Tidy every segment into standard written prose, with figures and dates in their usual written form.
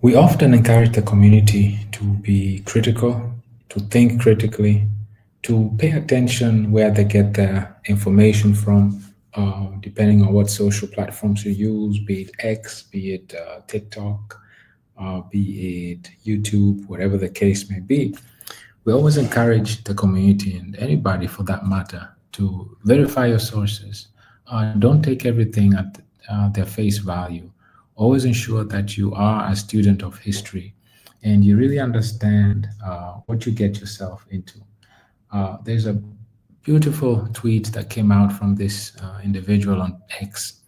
We often encourage the community to be critical, to think critically, to pay attention where they get their information from, depending on what social platforms you use, be it X, be it TikTok, be it YouTube, whatever the case may be. We always encourage the community and anybody for that matter to verify your sources. Don't take everything at their face value. Always ensure that you are a student of history and you really understand what you get yourself into. There's a beautiful tweet that came out from this individual on X,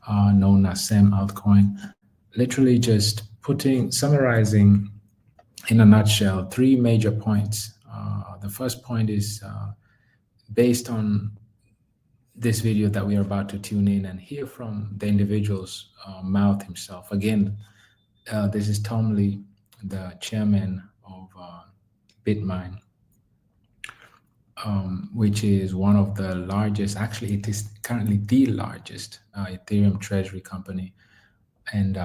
known as Sam Altcoin, literally just summarizing in a nutshell three major points. The first point is based on this video that we are about to tune in and hear from the individual's mouth himself. Again, this is Tom Lee, the chairman of BitMine, which is one of the largest, actually it is currently the largest Ethereum treasury company. And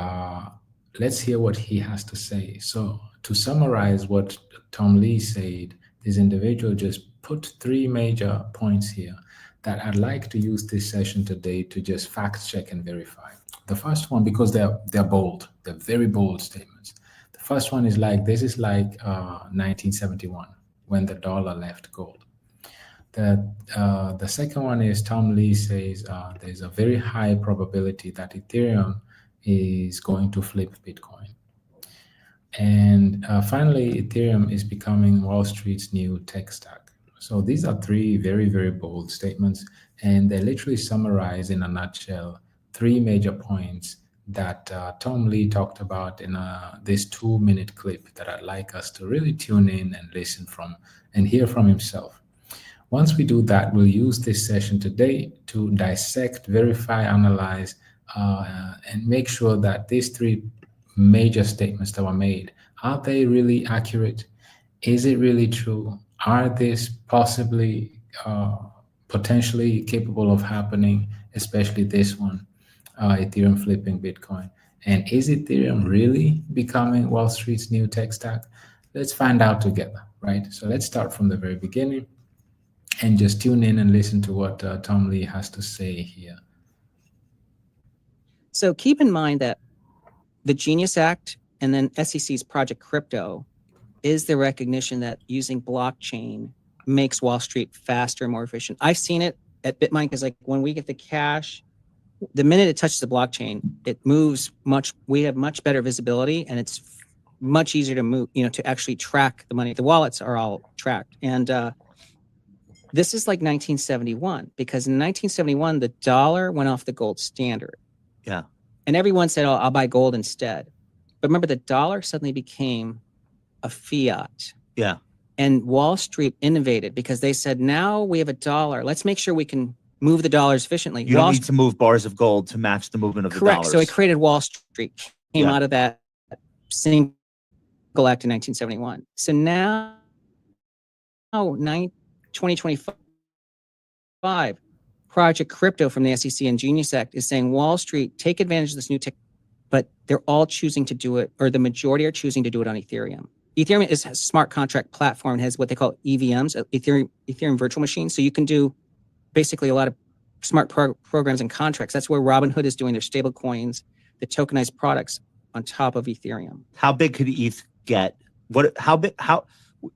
let's hear what he has to say. So to summarize what Tom Lee said, this individual just put three major points here that I'd like to use this session today to just fact check and verify. The first one, because they're bold, they're very bold statements. The first one is this is like 1971 when the dollar left gold. The second one is Tom Lee says there's a very high probability that Ethereum is going to flip Bitcoin. And finally, Ethereum is becoming Wall Street's new tech stack. So these are three very, very bold statements, and they literally summarize in a nutshell three major points that Tom Lee talked about in this 2-minute clip that I'd like us to really tune in and listen from and hear from himself. Once we do that, we'll use this session today to dissect, verify, analyze, and make sure that these three major statements that were made, are they really accurate? Is it really true? Are these possibly, potentially capable of happening, especially this one, Ethereum flipping Bitcoin? And is Ethereum really becoming Wall Street's new tech stack? Let's find out together, right? So let's start from the very beginning and just tune in and listen to what Tom Lee has to say here. So keep in mind that the Genius Act and then SEC's Project Crypto is the recognition that using blockchain makes Wall Street faster and more efficient. I've seen it at BitMine because when we get the cash, the minute it touches the blockchain, it moves we have much better visibility, and it's much easier to move, to actually track the money. The wallets are all tracked. And this is like 1971, because in 1971, the dollar went off the gold standard. Yeah. And everyone said, oh, I'll buy gold instead. But remember, the dollar suddenly became a fiat. Yeah. And Wall Street innovated because they said, now we have a dollar. Let's make sure we can move the dollars efficiently. You don't need to move bars of gold to match the movement of the dollars. Correct. So it created Wall Street, came out of that single act in 1971. So now, 2025, Project Crypto from the SEC and Genius Act is saying Wall Street, take advantage of this new tech, but they're all choosing to do it, or the majority are choosing to do it on Ethereum. Ethereum has a smart contract platform and has what they call EVMs, Ethereum virtual machines. So you can do basically a lot of smart programs and contracts. That's where Robinhood is doing their stable coins, the tokenized products on top of Ethereum. How big could ETH get?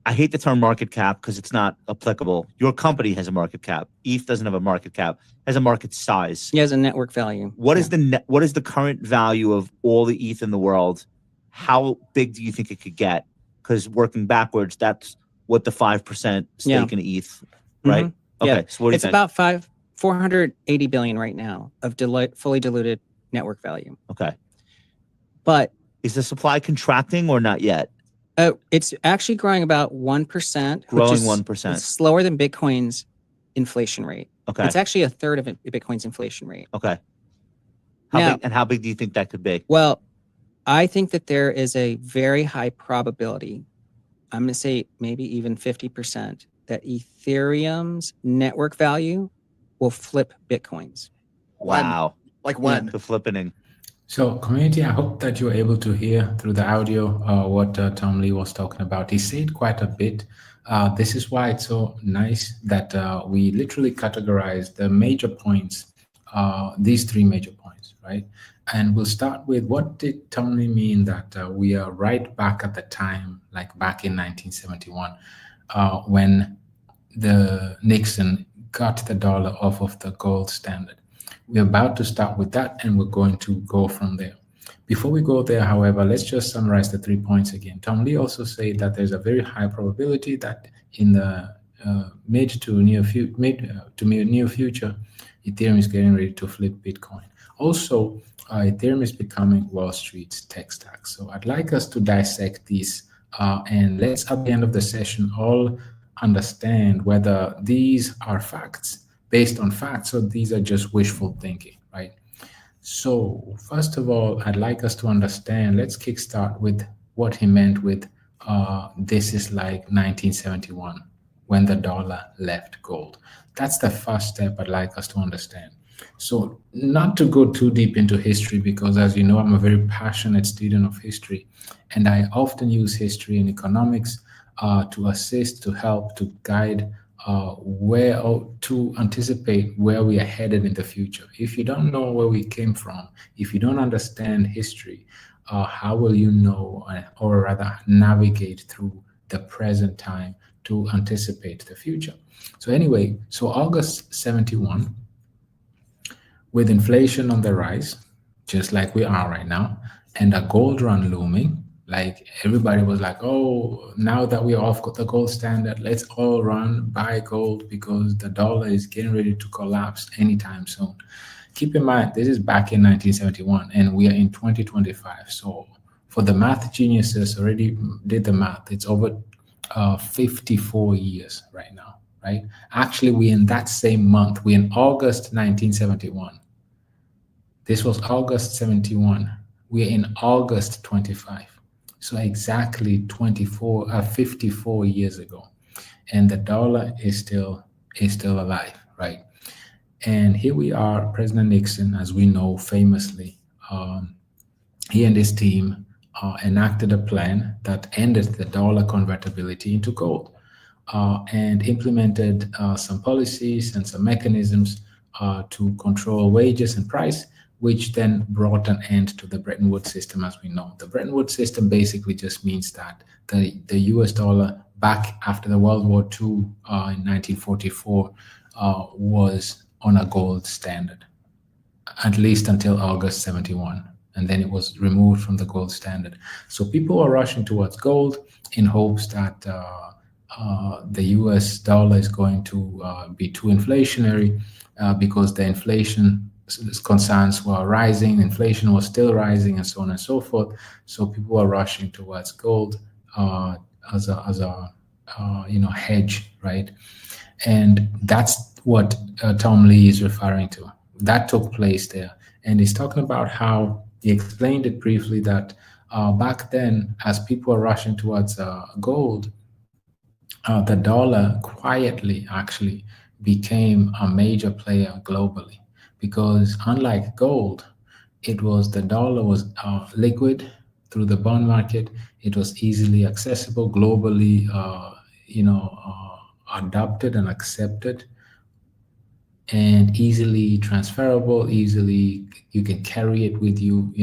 I hate the term market cap because it's not applicable. Your company has a market cap. ETH doesn't have a market cap. It has a market size. It has a network value. What is the current value of all the ETH in the world? How big do you think it could get? Because working backwards, that's what the 5% stake in ETH, right? Mm-hmm. Okay. So what do you think? It's about 480 billion right now of fully diluted network value. Okay. But is the supply contracting or not yet? It's actually growing about 1%. Growing 1%. It's slower than Bitcoin's inflation rate. Okay. It's actually a third of Bitcoin's inflation rate. Okay. How big do you think that could be? Well, I think that there is a very high probability, I'm going to say maybe even 50%, that Ethereum's network value will flip Bitcoin's. Wow. Like when? The flippening. So, community, I hope that you're able to hear through the audio what Tom Lee was talking about. He said quite a bit. This is why it's so nice that we literally categorize the major points, these three major points, right? And we'll start with, what did Tom Lee mean that we are right back at the time, like back in 1971, when the Nixon got the dollar off of the gold standard. We're about to start with that, and we're going to go from there. Before we go there, however, let's just summarize the 3 points again. Tom Lee also said that there's a very high probability that in the mid to near future, Ethereum is getting ready to flip Bitcoin. Also, Ethereum is becoming Wall Street's tech stack. So I'd like us to dissect these, and let's, at the end of the session, all understand whether these are facts, based on facts, or these are just wishful thinking, right? So first of all, I'd like us to understand, let's kickstart with what he meant with this is like 1971, when the dollar left gold. That's the first step I'd like us to understand. So not to go too deep into history, because as you know, I'm a very passionate student of history, and I often use history and economics to assist, to help, to guide where, to anticipate where we are headed in the future. If you don't know where we came from, if you don't understand history, how will you know, or rather navigate through the present time to anticipate the future? So anyway, so August 71, with inflation on the rise, just like we are right now, and a gold run looming, like everybody was like, oh, now that we're off the gold standard, let's all run buy gold because the dollar is getting ready to collapse anytime soon. Keep in mind, this is back in 1971 and we are in 2025. So for the math geniuses, already did the math, it's over 54 years right now, right? Actually, we're in that same month. We're in August 1971. This was August 71. We're in August 25. So exactly 54 years ago, and the dollar is still alive, right? And here we are, President Nixon, as we know famously, he and his team enacted a plan that ended the dollar convertibility into gold, and implemented some policies and some mechanisms to control wages and price, which then brought an end to the Bretton Woods system as we know. The Bretton Woods system basically just means that the US dollar back after the World War II in 1944 was on a gold standard, at least until August 71. And then it was removed from the gold standard. So people are rushing towards gold in hopes that the US dollar is going to be too inflationary because the inflation concerns were rising, inflation was still rising, and so on and so forth. So people are rushing towards gold as a hedge, right? And that's what Tom Lee is referring to. That took place there, and he's talking about how he explained it briefly that back then, as people are rushing towards gold, the dollar quietly actually became a major player globally. Because unlike gold, the dollar was liquid through the bond market. It was easily accessible, globally, adopted and accepted, and easily transferable. Easily, you can carry it with you,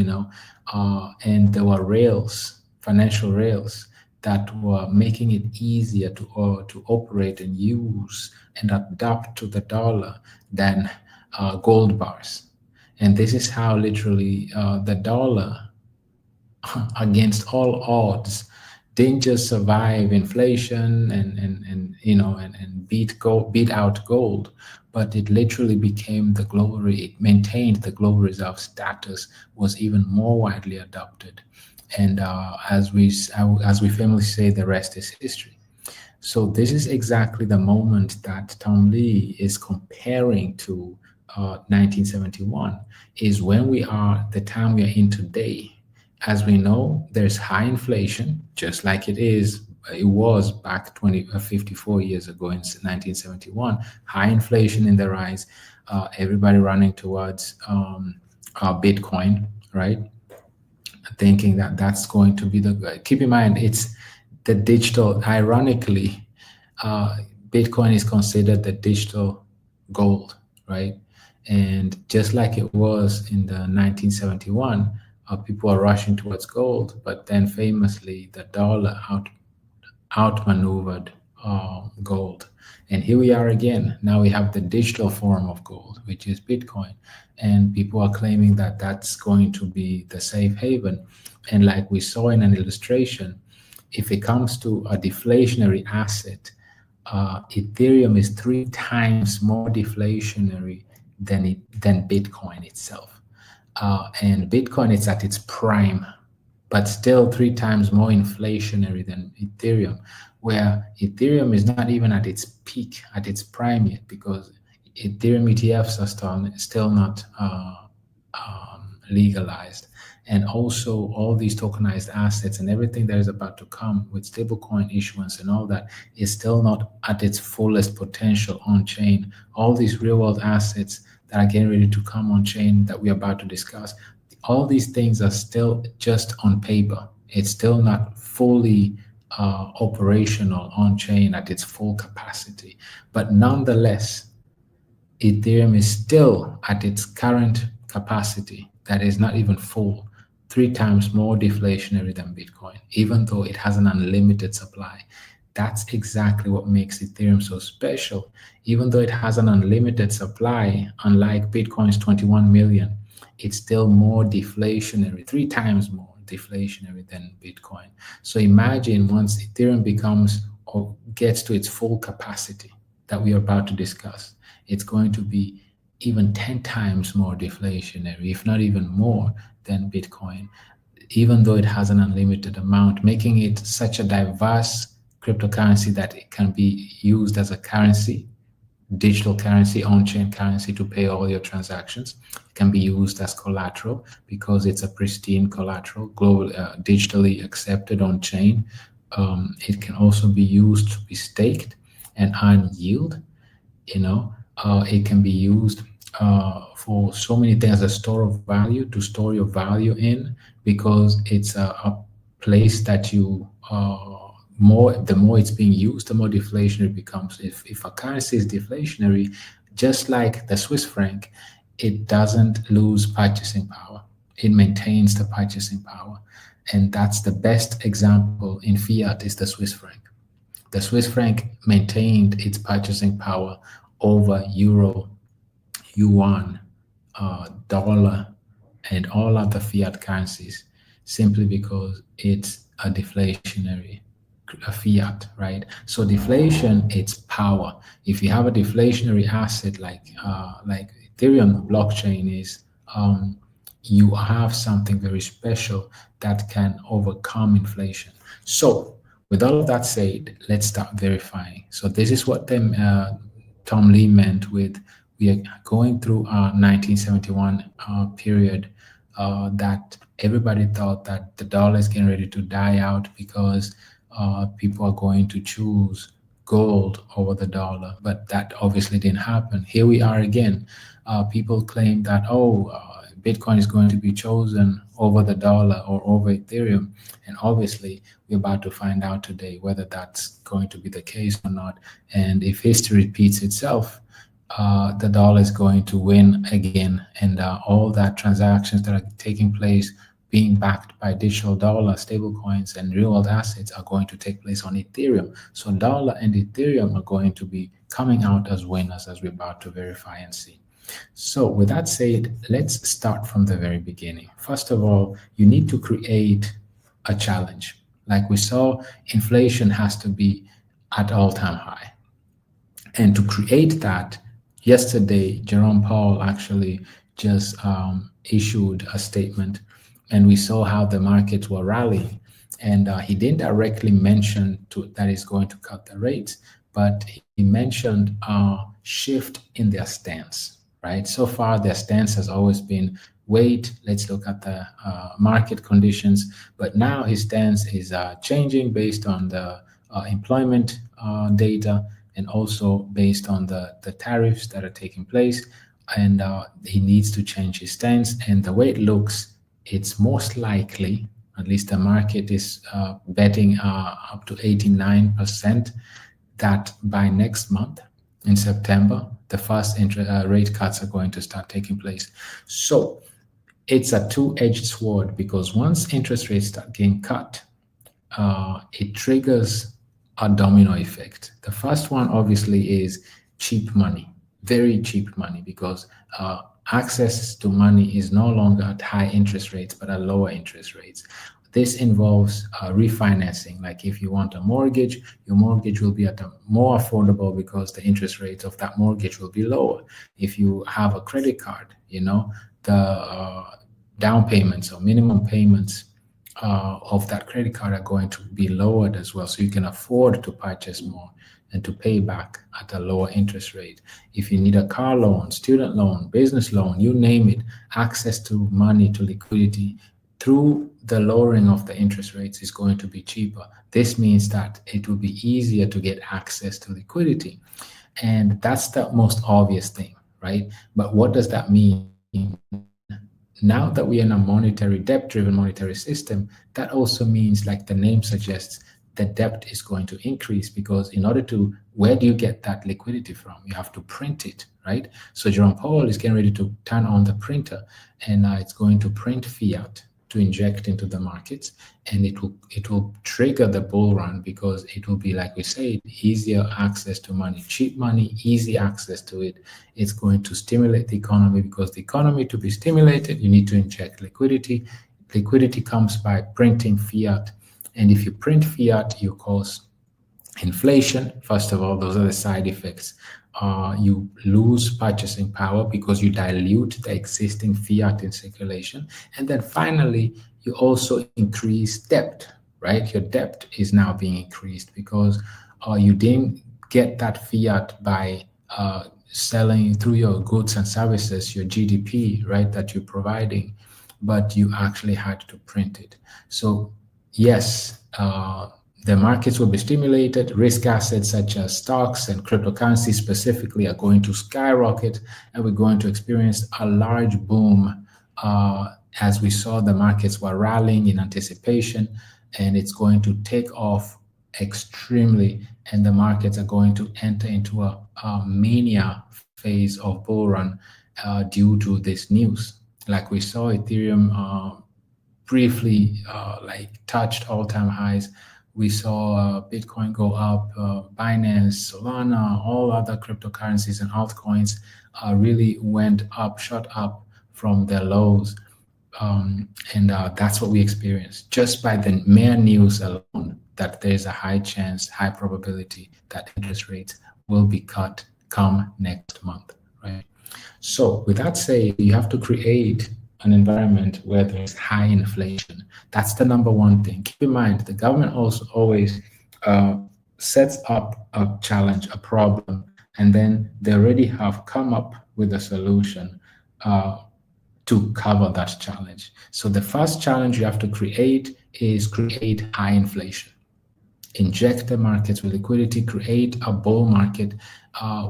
and there were rails, financial rails, that were making it easier to operate and use and adapt to the dollar than gold bars. And this is how literally the dollar, against all odds, didn't just survive inflation and beat out gold, but it literally became it maintained the global reserve status, was even more widely adopted. And as we famously say, the rest is history. So this is exactly the moment that Tom Lee is comparing to 1971, is when we are, the time we are in today. As we know, there's high inflation, just like it was back 54 years ago in 1971. High inflation in the rise, everybody running towards Bitcoin, right? Thinking that that's going to be the, keep in mind, it's the digital, ironically, Bitcoin is considered the digital gold, right? And just like it was in the 1971, people are rushing towards gold, but then famously the dollar outmaneuvered gold. And here we are again. Now we have the digital form of gold, which is Bitcoin. And people are claiming that that's going to be the safe haven. And like we saw in an illustration, if it comes to a deflationary asset, Ethereum is 3 times more deflationary than Bitcoin itself. And Bitcoin is at its prime, but still 3 times more inflationary than Ethereum, where Ethereum is not even at its peak, at its prime yet, because Ethereum ETFs are still not legalized. And also all these tokenized assets and everything that is about to come with stablecoin issuance and all that is still not at its fullest potential on chain. All these real world assets that are getting ready to come on chain that we're about to discuss, all these things are still just on paper. It's still not fully operational on chain at its full capacity. But nonetheless, Ethereum is still at its current capacity that is not even full, 3 times more deflationary than Bitcoin, even though it has an unlimited supply. That's exactly what makes Ethereum so special. Even though it has an unlimited supply, unlike Bitcoin's 21 million, it's still more deflationary, 3 times more deflationary than Bitcoin. So imagine once Ethereum becomes or gets to its full capacity that we are about to discuss, it's going to be even 10 times more deflationary, if not even more than Bitcoin, even though it has an unlimited amount, making it such a diverse cryptocurrency that it can be used as a currency, digital currency, on-chain currency to pay all your transactions. It can be used as collateral because it's a pristine collateral, global, digitally accepted on-chain. It can also be used to be staked and earn yield. It can be used for so many things as a store of value, to store your value in, because it's a place that you the more it's being used, the more deflationary it becomes. If a currency is deflationary, just like the Swiss franc, it doesn't lose purchasing power. It maintains the purchasing power. And that's the best example in fiat is the Swiss franc. The Swiss franc maintained its purchasing power over euro, yuan, dollar, and all other fiat currencies, simply because it's a deflationary fiat, right? So deflation, it's power. If you have a deflationary asset like Ethereum blockchain is, you have something very special that can overcome inflation. So with all of that said, let's start verifying. So this is what Tom Lee meant with, we are going through a 1971 period that everybody thought that the dollar is getting ready to die out because people are going to choose gold over the dollar, but that obviously didn't happen. Here we are again. People claim that, Bitcoin is going to be chosen over the dollar or over Ethereum. And obviously, we're about to find out today whether that's going to be the case or not. And if history repeats itself, the dollar is going to win again. And all that transactions that are taking place being backed by digital dollar, stablecoins, and real-world assets are going to take place on Ethereum. So dollar and Ethereum are going to be coming out as winners, as we're about to verify and see. So with that said, let's start from the very beginning. First of all, you need to create a challenge. Like we saw, inflation has to be at all-time high. And to create that, yesterday, Jerome Powell actually just issued a statement, and we saw how the markets were rallying. And he didn't directly mention that he's going to cut the rates, but he mentioned a shift in their stance. Right. So far, their stance has always been, wait, let's look at the market conditions. But now his stance is changing based on the employment data and also based on the tariffs that are taking place. And he needs to change his stance. And the way it looks, it's most likely, at least the market is betting up to 89%, that by next month, in September, the first rate cuts are going to start taking place. So it's a two-edged sword, because once interest rates start getting cut, it triggers a domino effect. The first one obviously is cheap money, very cheap money, because access to money is no longer at high interest rates, but at lower interest rates. This involves refinancing. Like if you want a mortgage, your mortgage will be at a more affordable because the interest rate of that mortgage will be lower. If you have a credit card, the down payments or minimum payments of that credit card are going to be lowered as well. So you can afford to purchase more and to pay back at a lower interest rate. If you need a car loan, student loan, business loan, you name it, access to money, to liquidity, through the lowering of the interest rates is going to be cheaper. This means that it will be easier to get access to liquidity. And that's the most obvious thing, right? But what does that mean? Now that we are in a debt-driven monetary system, that also means, like the name suggests, the debt is going to increase, because where do you get that liquidity from? You have to print it, right? So Jerome Powell is getting ready to turn on the printer, and it's going to print fiat to inject into the markets, and it will trigger the bull run, because it will be, like we said, easier access to money, cheap money, easy access to it. It's going to stimulate the economy, because the economy, to be stimulated, you need to inject liquidity. Liquidity comes by printing fiat, and if you print fiat, you cause inflation. First of all, those are the side effects. You lose purchasing power because you dilute the existing fiat in circulation. And then finally, you also increase debt, right? Your debt is now being increased because you didn't get that fiat by selling through your goods and services, your GDP, right, that you're providing, but you actually had to print it. So yes, the markets will be stimulated. Risk assets such as stocks and cryptocurrency specifically are going to skyrocket, and we're going to experience a large boom as we saw the markets were rallying in anticipation, and it's going to take off extremely, and the markets are going to enter into a mania phase of bull run due to this news. Like we saw Ethereum briefly touched all-time highs. We saw Bitcoin go up, Binance, Solana, all other cryptocurrencies and altcoins really went up, shot up from their lows. And that's what we experienced just by the mere news alone, that there's a high chance, high probability that interest rates will be cut come next month, right? So with that said, you have to create an environment where there's high inflation. That's the number one thing. Keep in mind, the government also always sets up a challenge, a problem, and then they already have come up with a solution to cover that challenge. So the first challenge you have to create is create high inflation. Inject the markets with liquidity, create a bull market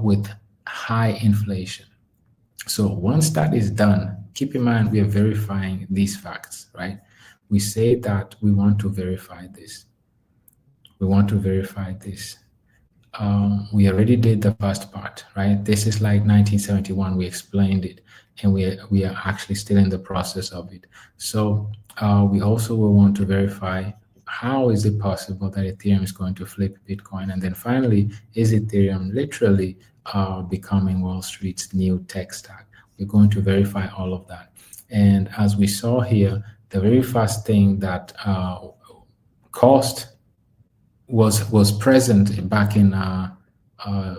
with high inflation. So once that is done, keep in mind, we are verifying these facts, right? We say that we want to verify this. We want to verify this. We already did the first part, right? This is like 1971, we explained it, and we are actually still in the process of it. So we also will want to verify, how is it possible that Ethereum is going to flip Bitcoin? And then finally, is Ethereum literally becoming Wall Street's new tech stack? We're going to verify all of that. And as we saw here, the very first thing that cost was present back in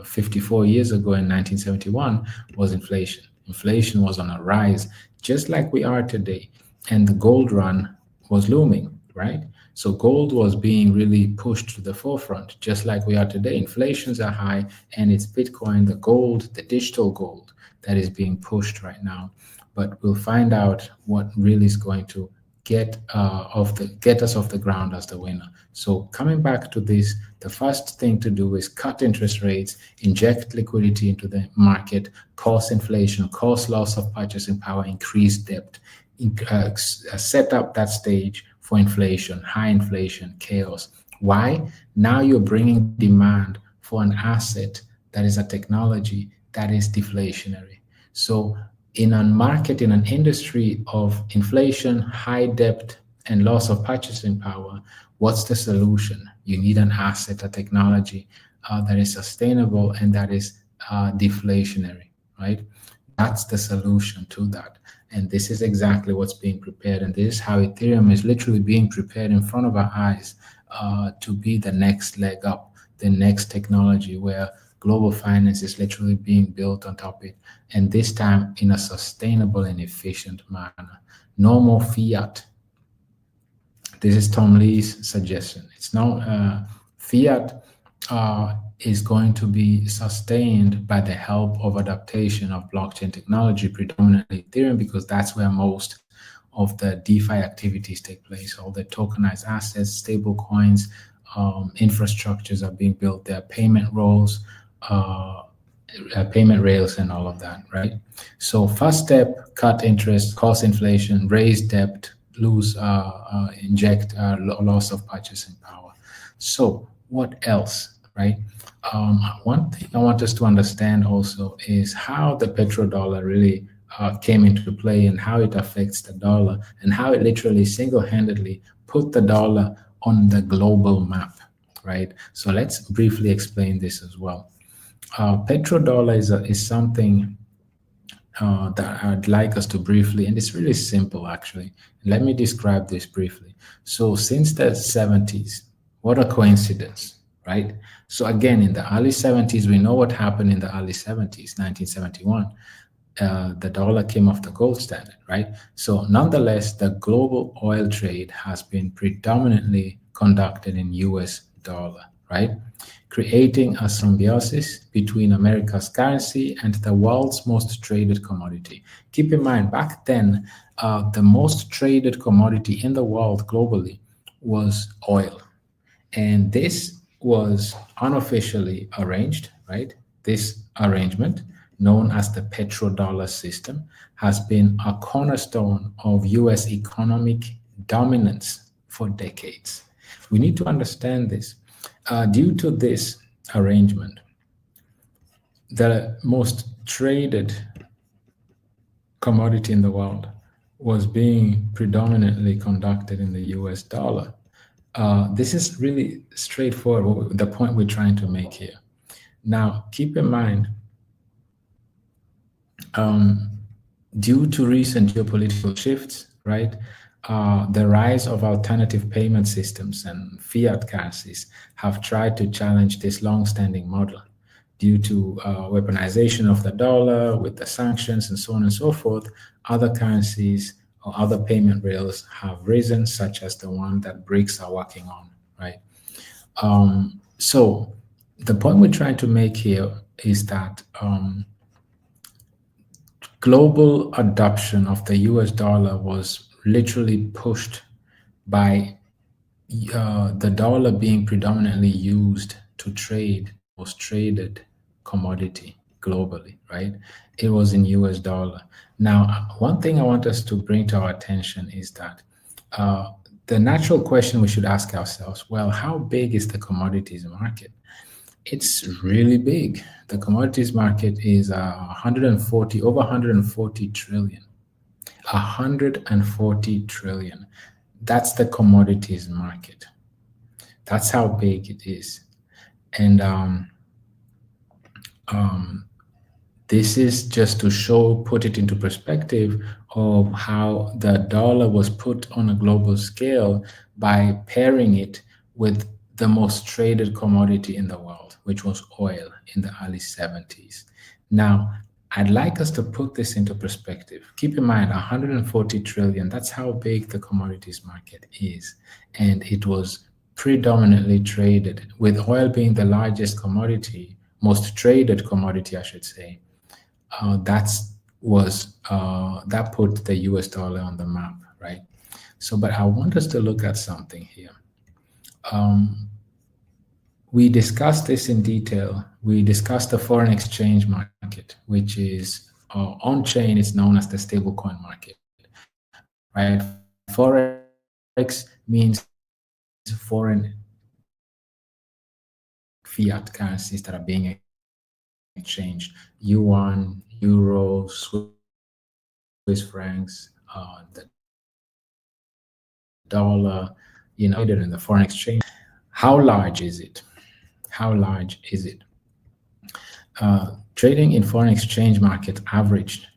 54 years ago in 1971 was inflation. Inflation was on a rise, just like we are today. And the gold run was looming, right? So gold was being really pushed to the forefront, just like we are today. Inflations are high, and it's Bitcoin, the gold, the digital gold, that is being pushed right now. But we'll find out what really is going to get us off the ground as the winner. So coming back to this, the first thing to do is cut interest rates, inject liquidity into the market, cause inflation, cause loss of purchasing power, increase debt. set up that stage for inflation, high inflation, chaos. Why? Now you're bringing demand for an asset that is a technology that is deflationary. So in a market, in an industry of inflation, high debt, and loss of purchasing power, what's the solution? You need an asset, a technology that is sustainable and that is deflationary, right? That's the solution to that. And this is exactly what's being prepared. And this is how Ethereum is literally being prepared in front of our eyes to be the next leg up, the next technology where global finance is literally being built on top of it. And this time in a sustainable and efficient manner. No more fiat. This is Tom Lee's suggestion. It's no fiat is going to be sustained by the help of adaptation of blockchain technology, predominantly Ethereum, because that's where most of the DeFi activities take place. All the tokenized assets, stable coins, infrastructures are being built there, payment rails, and all of that, right? So first step, cut interest, cause inflation, raise debt, inject loss of purchasing power. So what else, right? One thing I want us to understand also is how the petrodollar really came into play and how it affects the dollar and how it literally single-handedly put the dollar on the global map, right? So let's briefly explain this as well. Petrodollar is something that I'd like us to briefly, and it's really simple actually. Let me describe this briefly. So since the 70s, what a coincidence, right? So again, in the early 70s, we know what happened in the early 70s, 1971. The dollar came off the gold standard, right? So nonetheless, the global oil trade has been predominantly conducted in US dollar, right? Creating a symbiosis between America's currency and the world's most traded commodity. Keep in mind, back then, the most traded commodity in the world globally was oil. And this was unofficially arranged, right? This arrangement, known as the petrodollar system, has been a cornerstone of US economic dominance for decades. We need to understand this. Due to this arrangement, the most traded commodity in the world was being predominantly conducted in the US dollar. This is really straightforward, the point we're trying to make here. Now, keep in mind, due to recent geopolitical shifts, right, the rise of alternative payment systems and fiat currencies have tried to challenge this long-standing model. Due to weaponization of the dollar with the sanctions and so on and so forth, other currencies or other payment rails have risen, such as the one that BRICS are working on, right? So the point we're trying to make here is that global adoption of the US dollar was literally pushed by the dollar being predominantly used to trade most traded commodity globally, right? It was in US dollar. Now, one thing I want us to bring to our attention is that the natural question we should ask ourselves, well, how big is the commodities market? It's really big. The commodities market is over 140 trillion. 140 trillion. That's the commodities market. That's how big it is. And this is just to put it into perspective of how the dollar was put on a global scale by pairing it with the most traded commodity in the world, which was oil in the early 70s. Now, I'd like us to put this into perspective. Keep in mind, 140 trillion, that's how big the commodities market is. And it was predominantly traded, with oil being the largest commodity, most traded commodity, I should say. That put the US dollar on the map, right? So, but I want us to look at something here. We discussed this in detail. We discussed the foreign exchange market, which is on-chain, it's known as the stablecoin market. right? Forex means foreign fiat currencies that are being exchanged: yuan, euro, Swiss francs, the dollar, traded in the foreign exchange. How large is it? How large is it? Trading in foreign exchange market averaged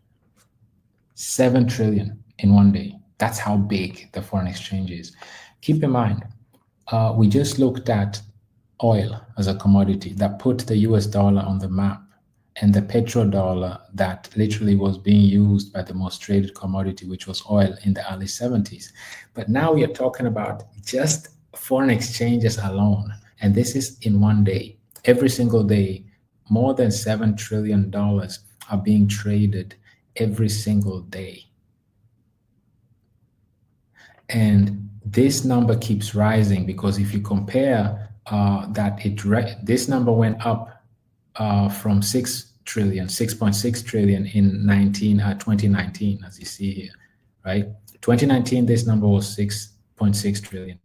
7 trillion in one day. That's how big the foreign exchange is. Keep in mind, we just looked at oil as a commodity that put the US dollar on the map, and the petrodollar that literally was being used by the most traded commodity, which was oil, in the early 70s. But now we are talking about just foreign exchanges alone, and this is in one day. Every single day, more than $7 trillion are being traded every single day. And this number keeps rising, because if you compare this number went up from 6.6 trillion in 2019, as you see here, right? 2019, this number was 6.6 trillion.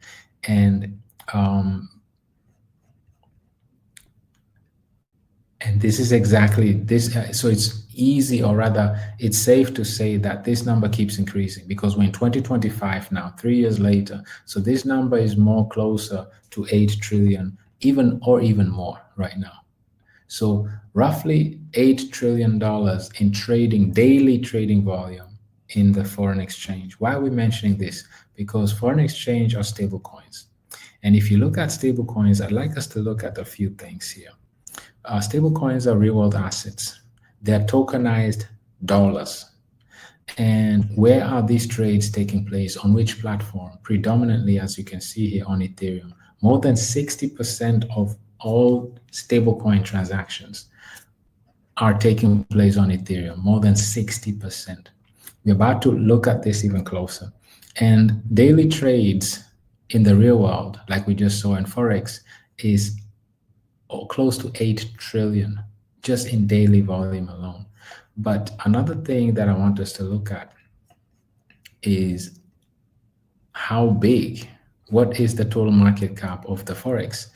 And this is exactly this. So it's easy, or rather, it's safe to say that this number keeps increasing, because we're in 2025 now, 3 years later. So this number is more closer to 8 trillion, even more right now. So roughly $8 trillion in trading, daily trading volume in the foreign exchange. Why are we mentioning this? Because foreign exchange are stable coins. And if you look at stable coins, I'd like us to look at a few things here. Stable coins are real world assets. They're tokenized dollars. And where are these trades taking place? On which platform? Predominantly, as you can see here, on Ethereum. More than 60% of all stablecoin transactions are taking place on Ethereum, more than 60%. We're about to look at this even closer. And daily trades in the real world, like we just saw in Forex, is close to 8 trillion just in daily volume alone. But another thing that I want us to look at is how big, what is the total market cap of the Forex?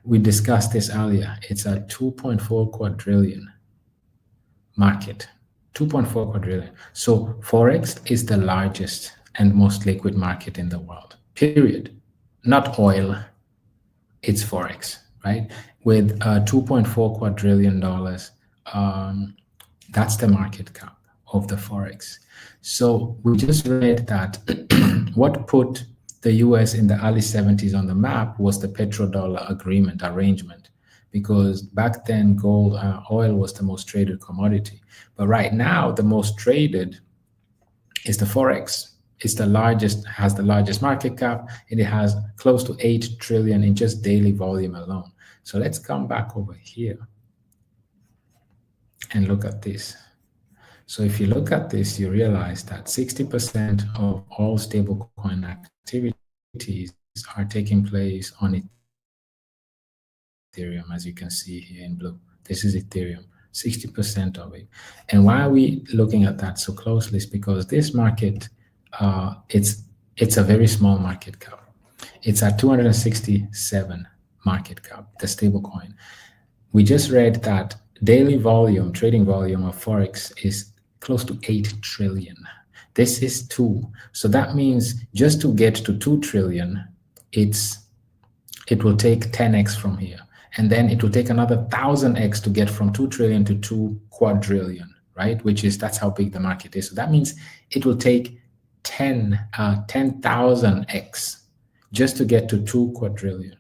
We discussed this earlier. It's a 2.4 quadrillion market, 2.4 quadrillion. So Forex is the largest and most liquid market in the world, period. Not oil, it's Forex, right? With $2.4 quadrillion, that's the market cap of the Forex. So we just read that what put the US in the early 70s on the map was the petrodollar arrangement, because back then oil was the most traded commodity. But right now, the most traded is the Forex. It's the largest, has the largest market cap, and it has close to 8 trillion in just daily volume alone. So let's come back over here and look at this. So if you look at this, you realize that 60% of all stablecoin activities are taking place on Ethereum, as you can see here in blue. This is Ethereum, 60% of it. And why are we looking at that so closely? Is because this market, it's a very small market cap. It's at 267 market cap, the stablecoin. We just read that daily volume, trading volume of Forex is close to 8 trillion. This is 2. So that means just to get to 2 trillion, it will take 10x from here. And then it will take another 1000x to get from 2 trillion to 2 quadrillion, right? That's how big the market is. So that means it will take 10,000x just to get to 2 quadrillion.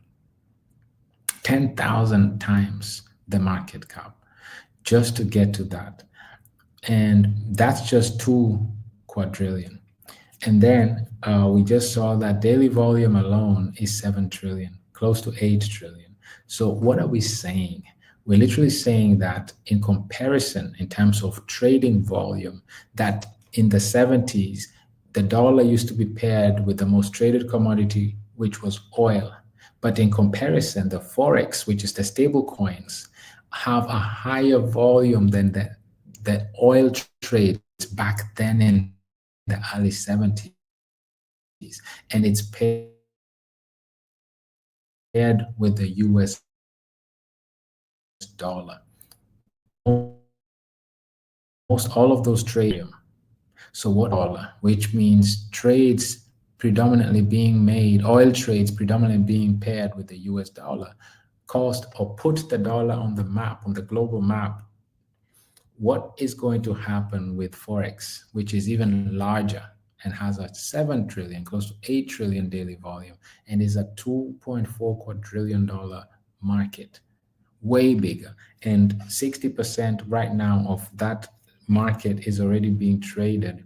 10,000 times the market cap just to get to that. And that's just 2 quadrillion. And then we just saw that daily volume alone is 7 trillion, close to 8 trillion. So what are we saying? We're literally saying that in comparison, in terms of trading volume, that in the 70s, the dollar used to be paired with the most traded commodity, which was oil. But in comparison, the Forex, which is the stable coins, have a higher volume than the oil trades back then in the early 70s. and it's paired with the US dollar. Most all of those trade. So what dollar, which means trades predominantly being made, oil trades predominantly being paired with the US dollar, caused or put the dollar on the map, on the global map. What is going to happen with Forex, which is even larger and has a 7 trillion, close to 8 trillion daily volume, and is a $2.4 quadrillion market, way bigger. And 60% right now of that market is already being traded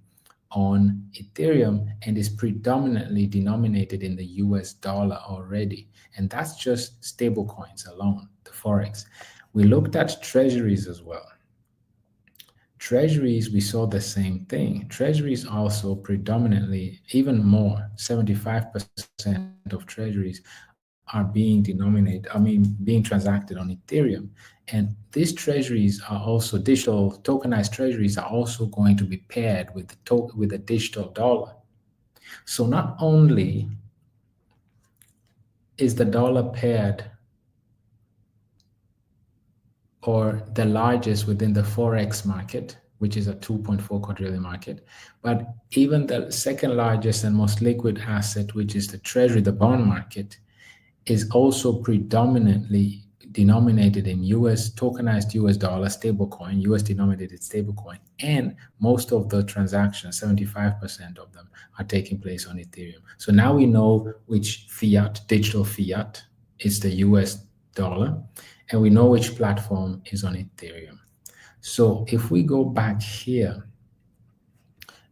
on Ethereum and is predominantly denominated in the US dollar already. And that's just stable coins alone, the Forex. We looked at treasuries as well. Treasuries, we saw the same thing. Treasuries also predominantly, even more, 75% of treasuries are being being transacted on Ethereum. And these treasuries are also digital, tokenized treasuries are also going to be paired with the digital dollar. So not only is the dollar paired or the largest within the Forex market, which is a 2.4 quadrillion market, but even the second largest and most liquid asset, which is the treasury, the bond market, is also predominantly denominated in tokenized US dollar stablecoin, US denominated stablecoin, and most of the transactions, 75% of them, are taking place on Ethereum. So now we know which digital fiat is the US dollar, and we know which platform is on Ethereum. So if we go back here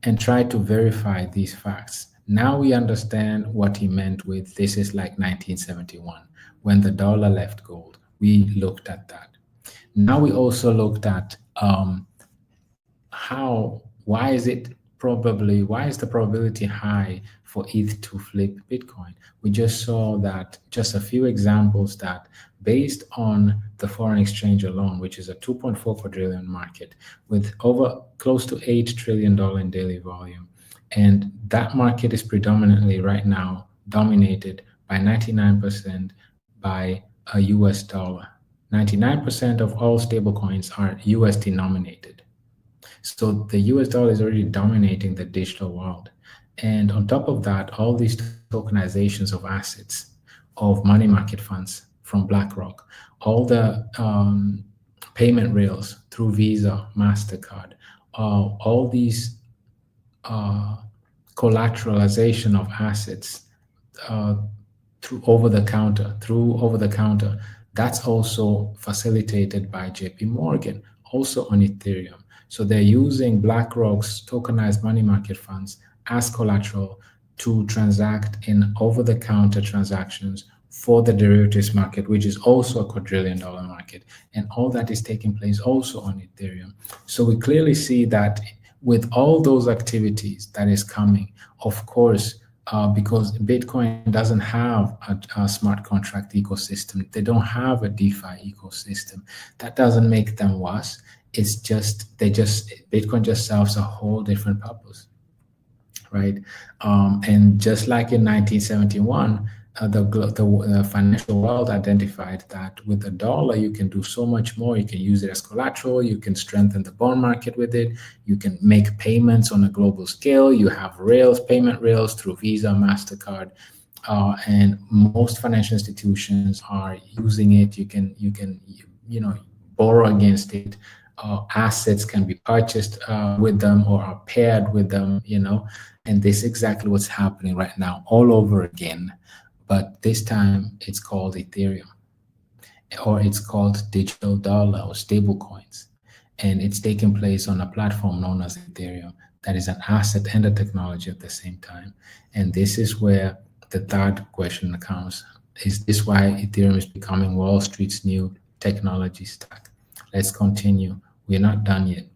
and try to verify these facts, now we understand what he meant with this is like 1971, when the dollar left gold. We looked at that. Now we also looked at why is the probability high for ETH to flip Bitcoin? We just saw that, just a few examples, that based on the foreign exchange alone, which is a 2.4 quadrillion market with over close to $8 trillion in daily volume. And that market is predominantly right now dominated by 99% by a US dollar. 99% of all stablecoins are US denominated. So the US dollar is already dominating the digital world. And on top of that, all these tokenizations of assets, of money market funds from BlackRock, all the payment rails through Visa, MasterCard, all these collateralization of assets through over the counter, that's also facilitated by JP Morgan, also on Ethereum. So they're using BlackRock's tokenized money market funds as collateral to transact in over-the-counter transactions for the derivatives market, which is also a quadrillion-dollar market. And all that is taking place also on Ethereum. So we clearly see that with all those activities that is coming, of course, because Bitcoin doesn't have a smart contract ecosystem, they don't have a DeFi ecosystem. That doesn't make them worse. It's just Bitcoin just serves a whole different purpose, right? And just like in 1971, the financial world identified that with the dollar, you can do so much more. You can use it as collateral. You can strengthen the bond market with it. You can make payments on a global scale. You have payment rails through Visa, MasterCard, and most financial institutions are using it. You can borrow against it. Assets can be purchased with them or are paired with them, and this is exactly what's happening right now all over again. But this time it's called Ethereum, or it's called digital dollar or stable coins. And it's taking place on a platform known as Ethereum that is an asset and a technology at the same time. And this is where the third question comes. Is this why Ethereum is becoming Wall Street's new technology stack? Let's continue. We're not done yet.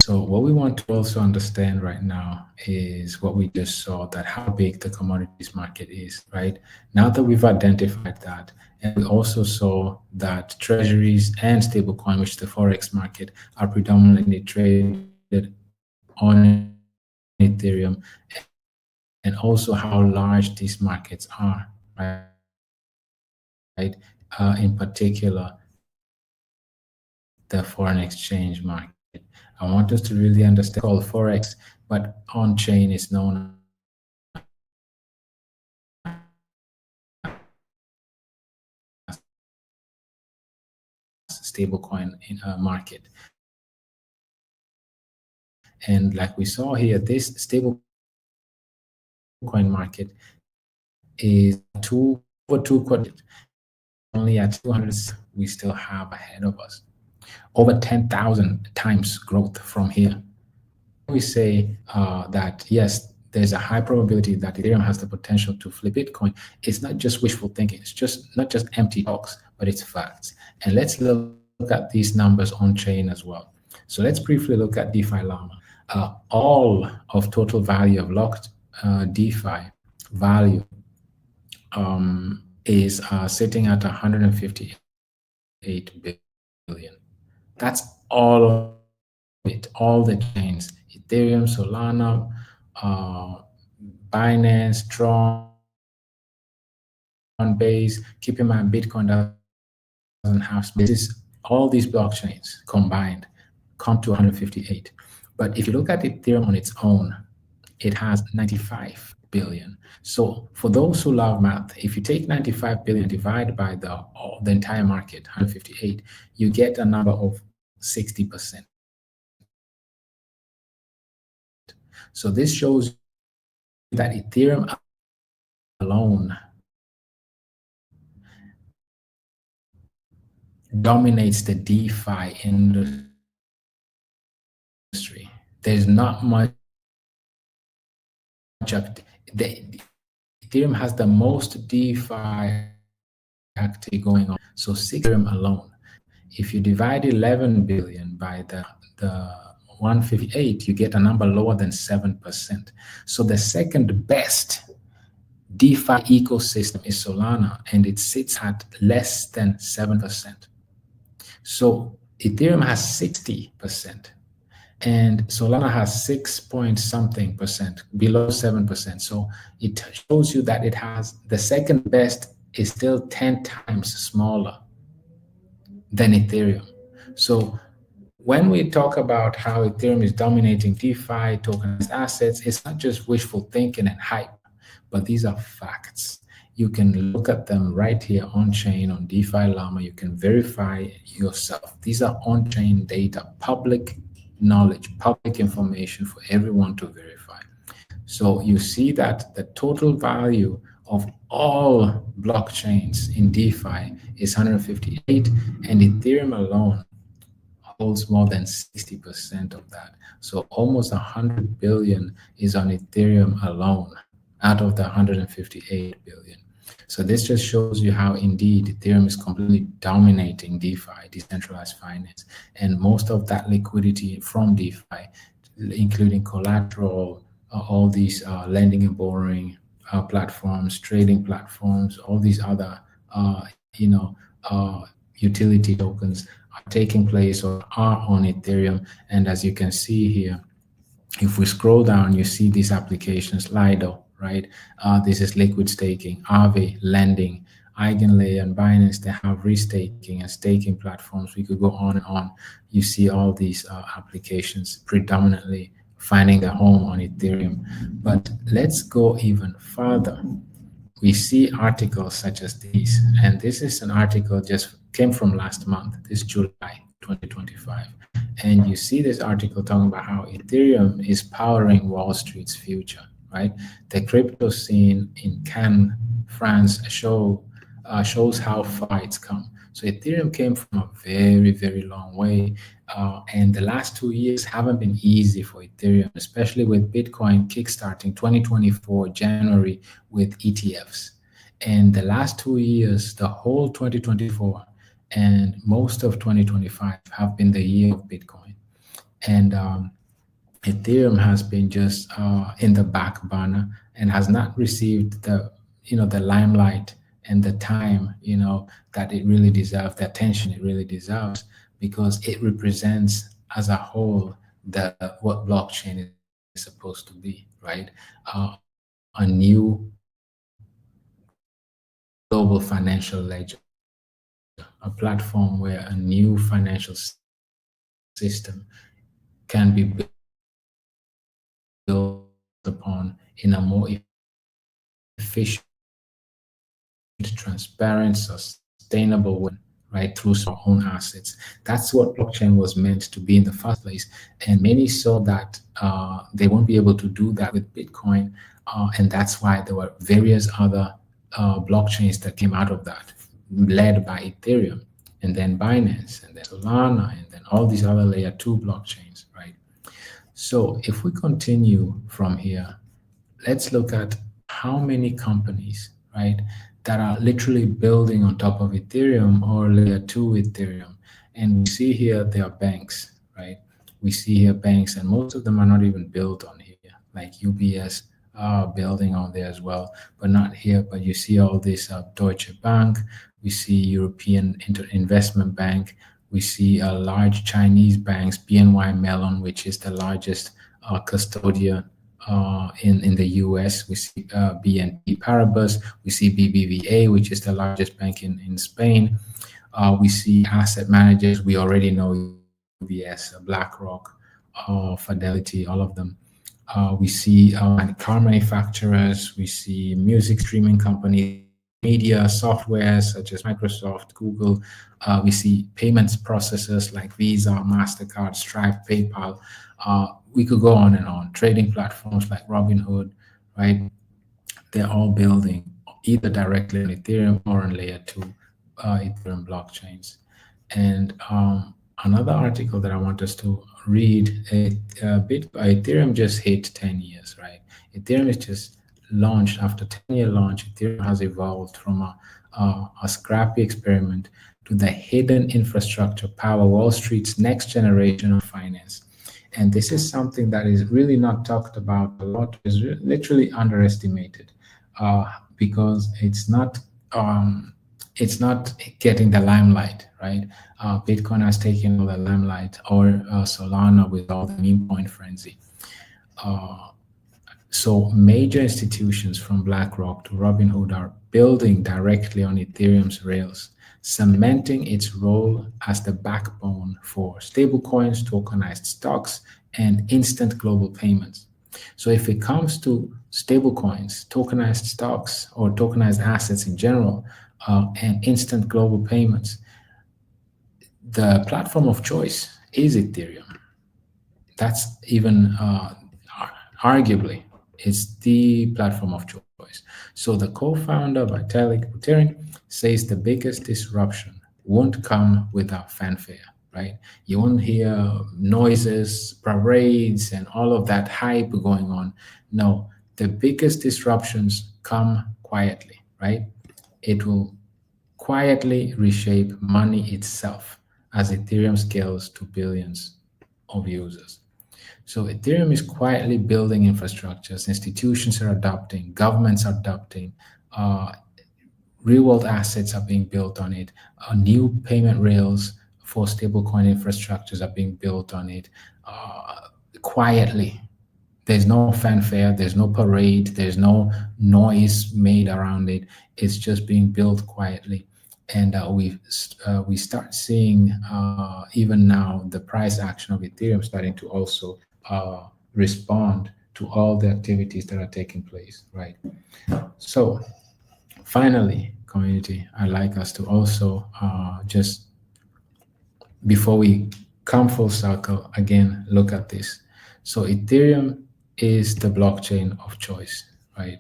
So what we want to also understand right now is what we just saw, that how big the commodities market is, right? Now that we've identified that, and we also saw that treasuries and stablecoin, which the Forex market, are predominantly traded on Ethereum, and also how large these markets are, right? In particular, the foreign exchange market. I want us to really understand called Forex, but on-chain is known as stablecoin in a market. And like we saw here, this stablecoin market is over 2 quarters. Only at 200, we still have ahead of us. Over 10,000 times growth from here. We say that, yes, there's a high probability that Ethereum has the potential to flip Bitcoin. It's not just wishful thinking. It's just not just empty talks, but it's facts. And let's look at these numbers on chain as well. So let's briefly look at DeFi Llama. All of total value of locked DeFi value is sitting at 158 billion. That's all of it, all the chains: Ethereum, Solana, Binance, Tron, Base. Keep in mind, Bitcoin doesn't have. This is all these blockchains combined come to 158. But if you look at Ethereum on its own, it has 95 billion. So for those who love math, if you take 95 billion divided by the entire market, 158, you get a number of 60%. So this shows that Ethereum alone dominates the DeFi industry. There's not much. Ethereum has the most DeFi activity going on. So Ethereum alone. If you divide 11 billion by the 158, you get a number lower than 7%. So the second best DeFi ecosystem is Solana, and it sits at less than 7%. So Ethereum has 60%, and Solana has 6 point something percent, below 7%. So it shows you that it has the second best is still 10 times smaller than Ethereum. So when we talk about how Ethereum is dominating DeFi, tokenized assets, it's not just wishful thinking and hype, but these are facts. You can look at them right here on-chain, on DeFi Llama. You can verify yourself. These are on-chain data, public knowledge, public information for everyone to verify. So you see that the total value of all blockchains in DeFi is 158, and Ethereum alone holds more than 60% of that. So almost 100 billion is on Ethereum alone out of the 158 billion. So this just shows you how indeed Ethereum is completely dominating DeFi, decentralized finance, and most of that liquidity from DeFi, including collateral, all these lending and borrowing platforms, trading platforms, all these other utility tokens are taking place or are on Ethereum. And as you can see here, if we scroll down, you see these applications: Lido, right? This is liquid staking, Aave lending, Eigenlayer and Binance. They have restaking and staking platforms. We could go on and on. You see all these applications predominantly finding their home on Ethereum. But let's go even further. We see articles such as these, and this is an article just came from last month, this July 2025. And you see this article talking about how Ethereum is powering Wall Street's future, right? The crypto scene in Cannes, France shows how far it's come. So Ethereum came from a very, very long way. And the last 2 years haven't been easy for Ethereum, especially with Bitcoin kickstarting 2024 January with ETFs. And the last 2 years, the whole 2024 and most of 2025 have been the year of Bitcoin. And Ethereum has been just in the back burner and has not received the limelight and the time, that it really deserves, the attention it really deserves, because it represents as a whole what blockchain is supposed to be, right? A new global financial ledger, a platform where a new financial system can be built upon in a more efficient, transparent, sustainable way, right, through our own assets. That's what blockchain was meant to be in the first place. And many saw that they won't be able to do that with Bitcoin. And that's why there were various other blockchains that came out of that, led by Ethereum, and then Binance, and then Solana, and then all these other layer 2 blockchains, right? So if we continue from here, let's look at how many companies, right, that are literally building on top of Ethereum or layer 2 Ethereum. And we see here there are banks, right? We see here banks, and most of them are not even built on here, like UBS are building on there as well, but not here. But you see all this Deutsche Bank, we see European Investment Bank, we see large Chinese banks, BNY Mellon, which is the largest custodian in the US. We see BNP Paribas, we see BBVA, which is the largest bank in Spain. We see asset managers, we already know UBS, BlackRock, Fidelity, all of them. We see car manufacturers, we see music streaming companies, media software such as Microsoft, Google. We see payments processors like Visa, MasterCard, Stripe, PayPal. We could go on and on. Trading platforms like Robinhood, right? They're all building either directly on Ethereum or on layer 2 Ethereum blockchains. And another article that I want us to read, Ethereum just hit 10 years, right? Ethereum is just launched. After 10-year launch, Ethereum has evolved from a scrappy experiment to the hidden infrastructure power Wall Street's next generation of finance. And this is something that is really not talked about a lot, is literally underestimated, because it's not getting the limelight, right? Bitcoin has taken all the limelight, or Solana with all the meme coin frenzy. So major institutions from BlackRock to Robinhood are building directly on Ethereum's rails, cementing its role as the backbone for stablecoins, tokenized stocks, and instant global payments. So if it comes to stablecoins, tokenized stocks, or tokenized assets in general, and instant global payments, the platform of choice is Ethereum. That's even arguably, it's the platform of choice. So the co-founder, Vitalik Buterin, says the biggest disruption won't come without fanfare, right? You won't hear noises, parades, and all of that hype going on. No, the biggest disruptions come quietly, right? It will quietly reshape money itself as Ethereum scales to billions of users. So Ethereum is quietly building infrastructures, institutions are adopting, governments are adopting, real-world assets are being built on it, new payment rails for stablecoin infrastructures are being built on it quietly. There's no fanfare, there's no parade, there's no noise made around it. It's just being built quietly. And we start seeing even now the price action of Ethereum starting to also respond to all the activities that are taking place, right? So finally, community, I'd like us to also just, before we come full circle, again, look at this. So Ethereum is the blockchain of choice, right?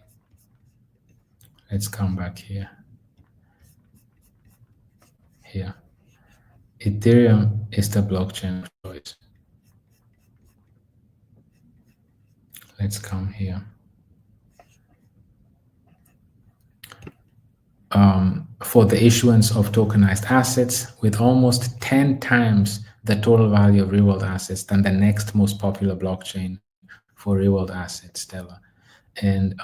Let's come back here. Here. Ethereum is the blockchain of choice. Let's come here. For the issuance of tokenized assets with almost 10 times the total value of real-world assets than the next most popular blockchain for real-world assets, Stellar. And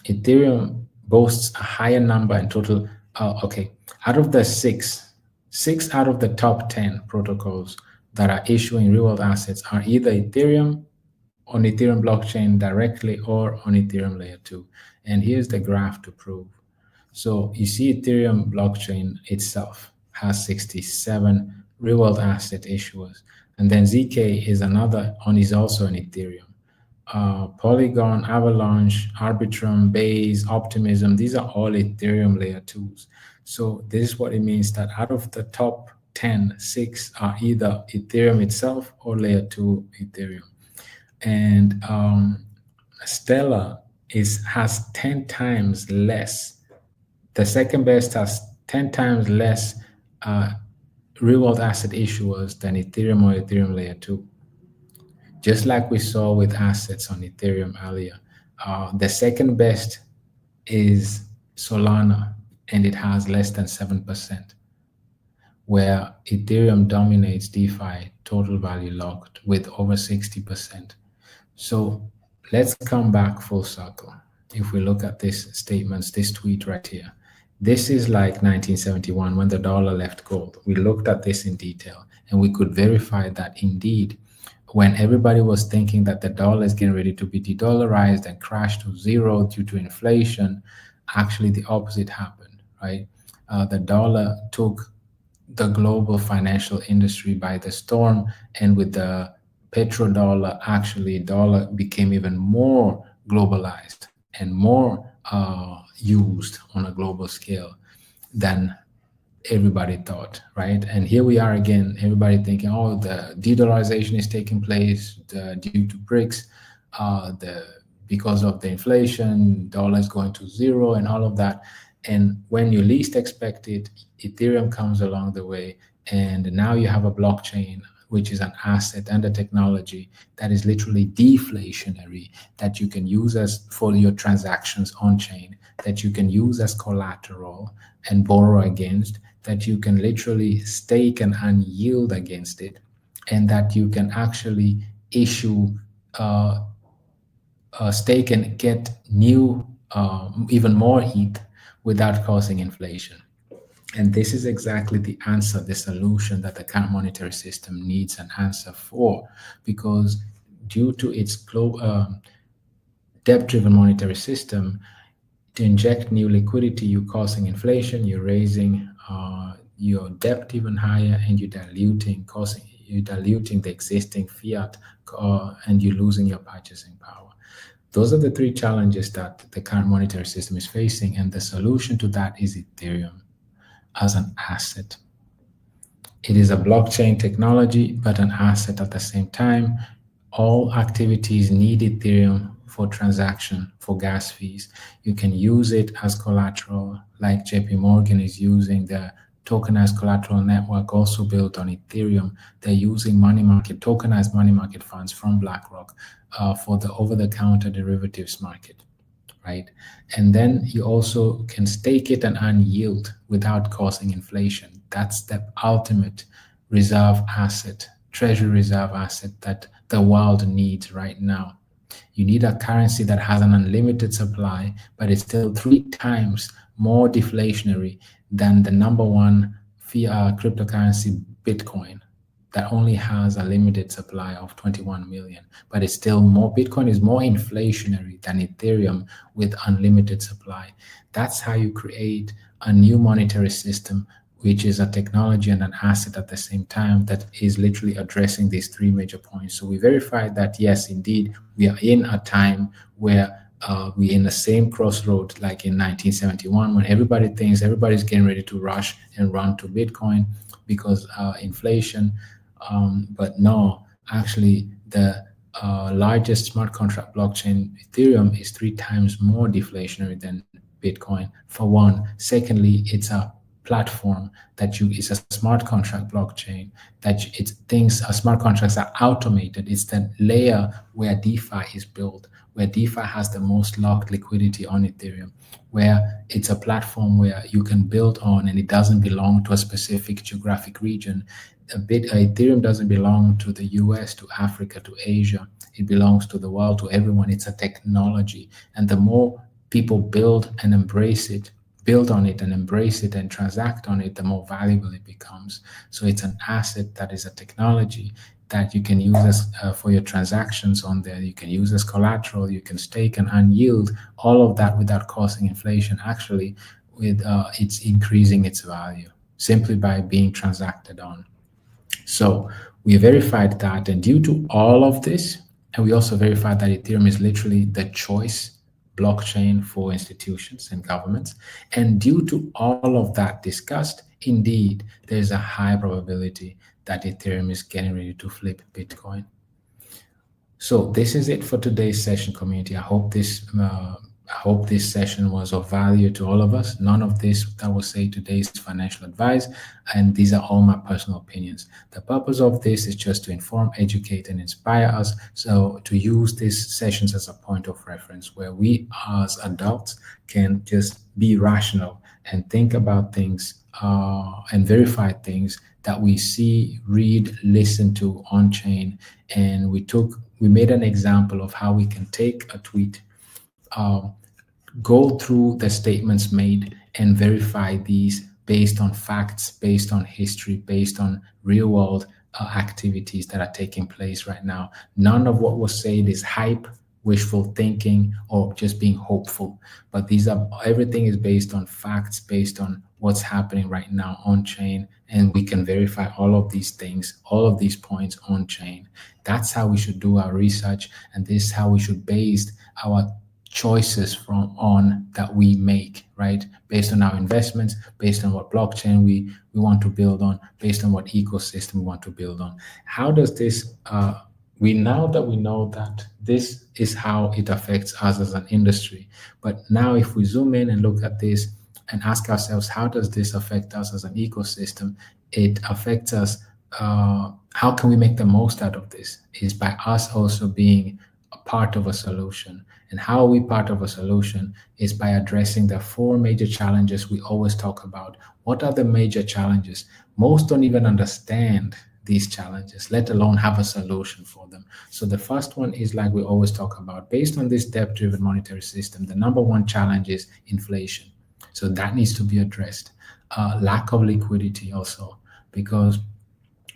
Ethereum boasts a higher number in total. Okay, out of the six out of the top 10 protocols that are issuing real-world assets are either Ethereum, on Ethereum blockchain directly or on Ethereum layer 2. And here's the graph to prove. So you see Ethereum blockchain itself has 67 real world asset issuers. And then ZK is also an Ethereum. Polygon, Avalanche, Arbitrum, Base, Optimism, these are all Ethereum layer 2s. So this is what it means, that out of the top 10, 6 are either Ethereum itself or layer 2 Ethereum. And Stellar has 10 times less. The second best has 10 times less real world asset issuers than Ethereum or Ethereum layer 2. Just like we saw with assets on Ethereum earlier. The second best is Solana, and it has less than 7%, where Ethereum dominates DeFi total value locked with over 60%. So let's come back full circle. If we look at this statements, this tweet right here, this is like 1971 when the dollar left gold. We looked at this in detail and we could verify that indeed, when everybody was thinking that the dollar is getting ready to be de-dollarized and crash to zero due to inflation, actually the opposite happened, right? The dollar took the global financial industry by the storm, and with the petrodollar, actually dollar became even more globalized and more used on a global scale than everybody thought, right? And here we are again, everybody thinking, oh, the de-dollarization is taking place due to BRICS, because of the inflation, dollar is going to zero and all of that. And when you least expect it, Ethereum comes along the way, and now you have a blockchain, which is an asset and a technology that is literally deflationary, that you can use as for your transactions on chain, that you can use as collateral and borrow against, that you can literally stake and unyield against it, and that you can actually issue stake and get new, even more ETH without causing inflation. And this is exactly the answer, the solution that the current monetary system needs an answer for, because due to its debt-driven monetary system, to inject new liquidity, you're causing inflation, you're raising your debt even higher, and you're diluting the existing fiat, and you're losing your purchasing power. Those are the three challenges that the current monetary system is facing, and the solution to that is Ethereum as an asset. It is a blockchain technology, but an asset at the same time. All activities need Ethereum for transaction, for gas fees. You can use it as collateral, like JP Morgan is using the tokenized collateral network also built on Ethereum. They're using tokenized money market funds from BlackRock for the over-the-counter derivatives market, right? And then you also can stake it and unyield without causing inflation. That's the ultimate reserve asset, treasury reserve asset that the world needs right now. You need a currency that has an unlimited supply, but it's still 3 times more deflationary than the number one fiat cryptocurrency, Bitcoin, that only has a limited supply of 21 million. But it's still more, Bitcoin is more inflationary than Ethereum with unlimited supply. That's how you create a new monetary system, which is a technology and an asset at the same time, that is literally addressing these 3 major points. So we verified that, yes, indeed, we are in a time where we're in the same crossroad like in 1971, when everybody thinks everybody's getting ready to rush and run to Bitcoin because inflation. But no, actually, the largest smart contract blockchain, Ethereum, is 3 times more deflationary than Bitcoin, for one. Secondly, it's a platform it's a smart contract blockchain smart contracts are automated. It's the layer where DeFi is built, where DeFi has the most locked liquidity on Ethereum, where it's a platform where you can build on, and it doesn't belong to a specific geographic region. Ethereum doesn't belong to the US, to Africa, to Asia. It belongs to the world, to everyone. It's a technology, and the more people build on it and embrace it and transact on it, the more valuable it becomes. So it's an asset that is a technology. that you can use as for your transactions on there. You can use as collateral, you can stake and earn yield, all of that without causing inflation. Actually, with it's increasing its value simply by being transacted on. So we verified that, and due to all of this, and we also verified that Ethereum is literally the choice blockchain for institutions and governments. And due to all of that discussed, indeed, there's a high probability that Ethereum is getting ready to flip Bitcoin. So this is it for today's session, community. I hope this session was of value to all of us. None of this that I will say today is financial advice, and these are all my personal opinions. The purpose of this is just to inform, educate, and inspire us. So to use these sessions as a point of reference where we as adults can just be rational and think about things and verify things that we see, read, listen to on chain. And we made an example of how we can take a tweet, go through the statements made and verify these based on facts, based on history, based on real world activities that are taking place right now. None of what was said is hype, wishful thinking, or just being hopeful. But everything is based on facts, based on what's happening right now on chain. And we can verify all of these things, all of these points on chain. That's how we should do our research. And this is how we should base our choices that we make, right? Based on our investments, based on what blockchain we want to build on, based on what ecosystem we want to build on. How does this, now that we know that this is how it affects us as an industry. But now if we zoom in and look at this and ask ourselves, how does this affect us as an ecosystem? It affects us, how can we make the most out of this? Is by us also being a part of a solution. And how are we part of a solution is by addressing the 4 major challenges we always talk about. What are the major challenges? Most don't even understand these challenges, let alone have a solution for them. So the first one is, like we always talk about, based on this debt-driven monetary system, the number 1 challenge is inflation. So that needs to be addressed. Lack of liquidity also, because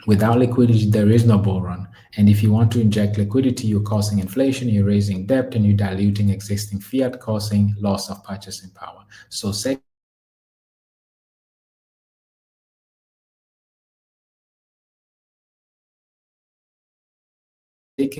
without liquidity, there is no bull run. And if you want to inject liquidity, you're causing inflation, you're raising debt, and you're diluting existing fiat, causing loss of purchasing power. So staking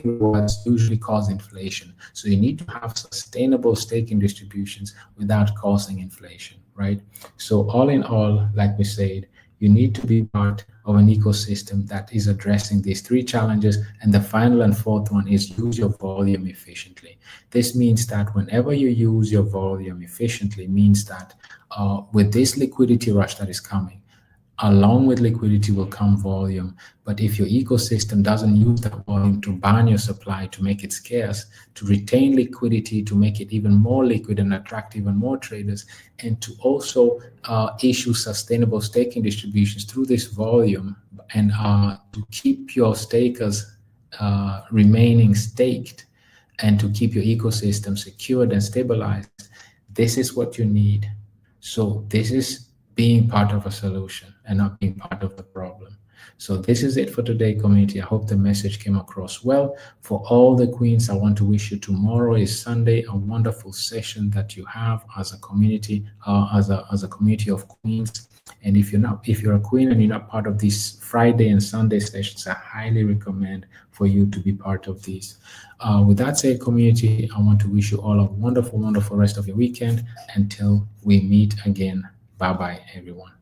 rewards usually cause inflation. So you need to have sustainable staking distributions without causing inflation, right? So all in all, like we said, you need to be part of an ecosystem that is addressing these 3 challenges. And the final and 4th one is use your volume efficiently. This means that whenever you use your volume efficiently, means that with this liquidity rush that is coming, along with liquidity will come volume. But if your ecosystem doesn't use that volume to burn your supply, to make it scarce, to retain liquidity, to make it even more liquid and attract even more traders, and to also issue sustainable staking distributions through this volume, and to keep your stakers remaining staked, and to keep your ecosystem secured and stabilized, this is what you need. So this is being part of a solution and not being part of the problem. So this is it for today, community. I hope the message came across well. For all the queens, I want to wish you, tomorrow is Sunday, a wonderful session that you have as a community, as a community of queens. And if you're a queen and you're not part of these Friday and Sunday sessions, I highly recommend for you to be part of these. With that said, community, I want to wish you all a wonderful, wonderful rest of your weekend until we meet again. Bye-bye, everyone.